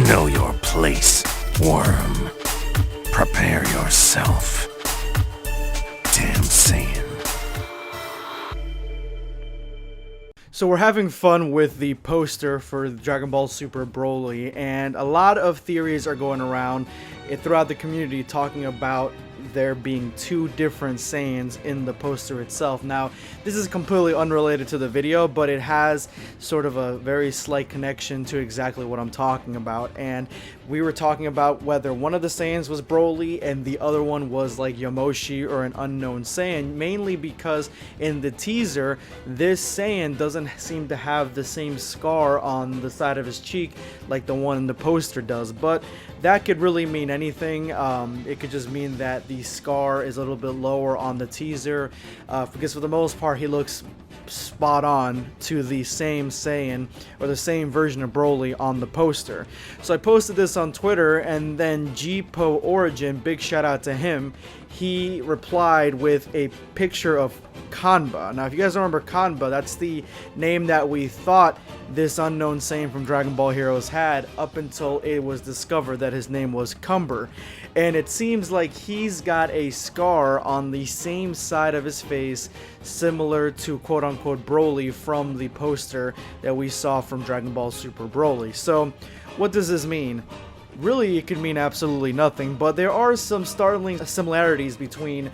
Know your place, worm. Prepare yourself. Damn Saiyan. So we're having fun with the poster for Dragon Ball Super Broly, and a lot of theories are going around throughout the community talking about there being two different Saiyans in the poster itself. Now, this is completely unrelated to the video, but it has sort of a very slight connection to exactly what I'm talking about. And we were talking about whether one of the Saiyans was Broly and the other one was like Yamoshi or an unknown Saiyan, mainly because in the teaser, this Saiyan doesn't seem to have the same scar on the side of his cheek like the one in the poster does. But that could really mean anything. It could just mean that the scar is a little bit lower on the teaser, because for the most part he looks spot on to the same Saiyan or the same version of Broly on the poster. So I posted this on Twitter, and then Gpo Origin, big shout out to him, he replied with a picture of Kanba. Now if you guys remember Kanba, that's the name that we thought this unknown Saiyan from Dragon Ball Heroes had up until it was discovered that his name was Cumber. And it seems like he's got a scar on the same side of his face, similar to quote-unquote Broly from the poster that we saw from Dragon Ball Super Broly. So what does this mean? Really, it could mean absolutely nothing, but there are some startling similarities between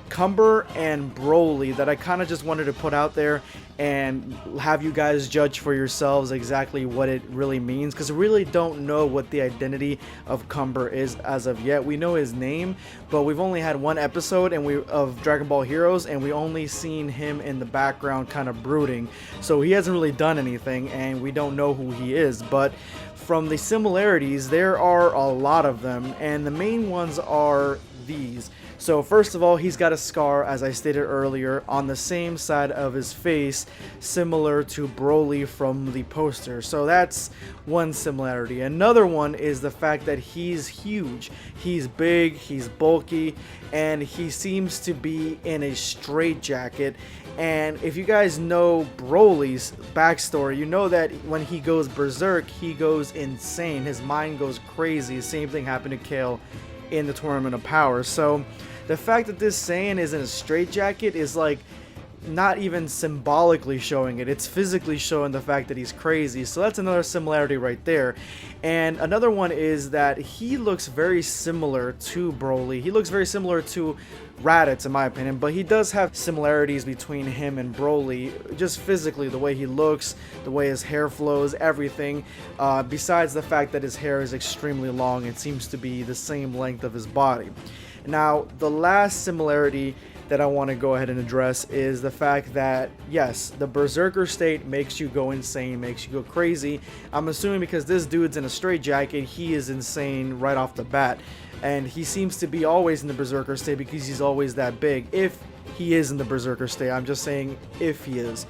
Cumber and Broly that I kind of just wanted to put out there and have you guys judge for yourselves exactly what it really means, because we really don't know what the identity of Cumber is as of yet. We know his name, but we've only had one episode of Dragon Ball Heroes, and we only seen him in the background kind of brooding, so he hasn't really done anything and we don't know who he is. But from the similarities, there are a lot of them, and the main ones are these. So first of all, he's got a scar, as I stated earlier, on the same side of his face, similar to Broly from the poster. So that's one similarity. Another one is the fact that he's huge. He's big, he's bulky, and he seems to be in a straitjacket. And if you guys know Broly's backstory, you know that when he goes berserk, he goes insane. His mind goes crazy. The same thing happened to Kale in the Tournament of Power. So the fact that this Saiyan is in a straitjacket is like not even symbolically showing it, it's physically showing the fact that he's crazy. So that's another similarity right there. And another one is that he looks very similar to Broly. He looks very similar to Raditz in my opinion, but he does have similarities between him and Broly, just physically, the way he looks, the way his hair flows, everything, besides the fact that his hair is extremely long. It seems to be the same length of his body. Now, the last similarity that I want to go ahead and address is the fact that, yes, the berserker state makes you go insane, makes you go crazy. I'm assuming because this dude's in a straitjacket, he is insane right off the bat. And he seems to be always in the berserker state because he's always that big. If he is in the berserker state, I'm just saying if he is.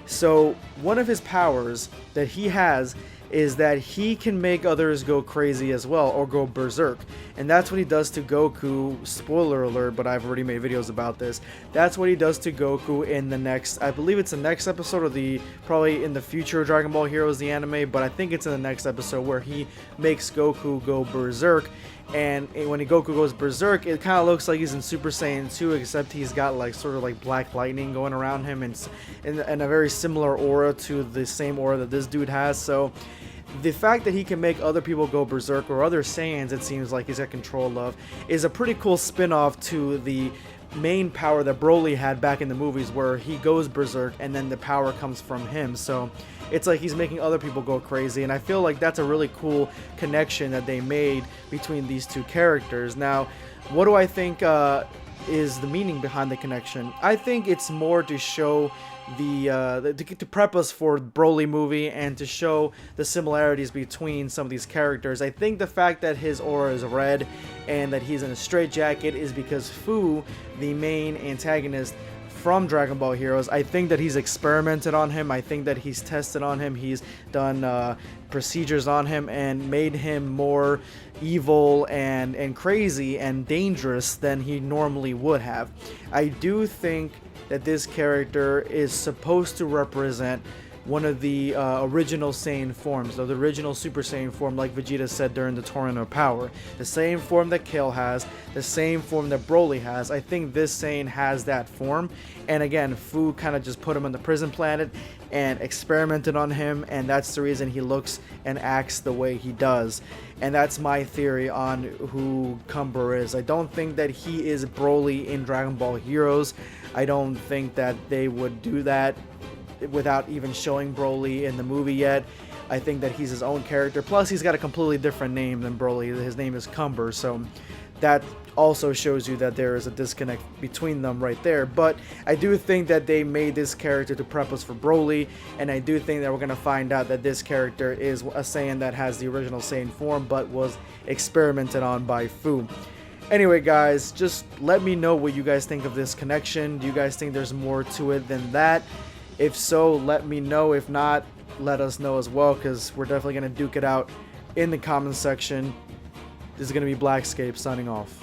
So one of his powers that he has is that he can make others go crazy as well, or go berserk. And that's what he does to Goku. Spoiler alert, but I've already made videos about this. That's what he does to Goku in the next, I believe it's the next episode, or probably in the future Dragon Ball Heroes, the anime, but I think it's in the next episode where he makes Goku go berserk. And when Goku goes berserk, it kind of looks like he's in Super Saiyan 2, except he's got like sort of like black lightning going around him, and a very similar aura to the same aura that this dude has. So the fact that he can make other people go berserk, or other Saiyans it seems like he's got control of, is a pretty cool spin-off to the main power that Broly had back in the movies, where he goes berserk and then the power comes from him. So it's like he's making other people go crazy, and I feel like that's a really cool connection that they made between these two characters. Now, what do I think is the meaning behind the connection? I think it's more to show to prep us for Broly movie and to show the similarities between some of these characters. I think the fact that his aura is red and that he's in a straitjacket is because Fu, the main antagonist from Dragon Ball Heroes, I think that he's experimented on him. I think that he's tested on him. He's done procedures on him and made him more evil and crazy and dangerous than he normally would have. I do think that this character is supposed to represent one of the original Saiyan forms, or the original Super Saiyan form, like Vegeta said during the Tournament of Power. The same form that Kale has, the same form that Broly has. I think this Saiyan has that form. And again, Fu kind of just put him on the prison planet and experimented on him, and that's the reason he looks and acts the way he does. And that's my theory on who Cumber is. I don't think that he is Broly in Dragon Ball Heroes. I don't think that they would do that without even showing Broly in the movie yet. I think that he's his own character. Plus, he's got a completely different name than Broly. His name is Cumber, so that also shows you that there is a disconnect between them right there. But I do think that they made this character to prep us for Broly, and I do think that we're going to find out that this character is a Saiyan that has the original Saiyan form, but was experimented on by Fu. Anyway, guys, just let me know what you guys think of this connection. Do you guys think there's more to it than that? If so, let me know. If not, let us know as well, because we're definitely going to duke it out in the comments section. This is going to be Blackscape signing off.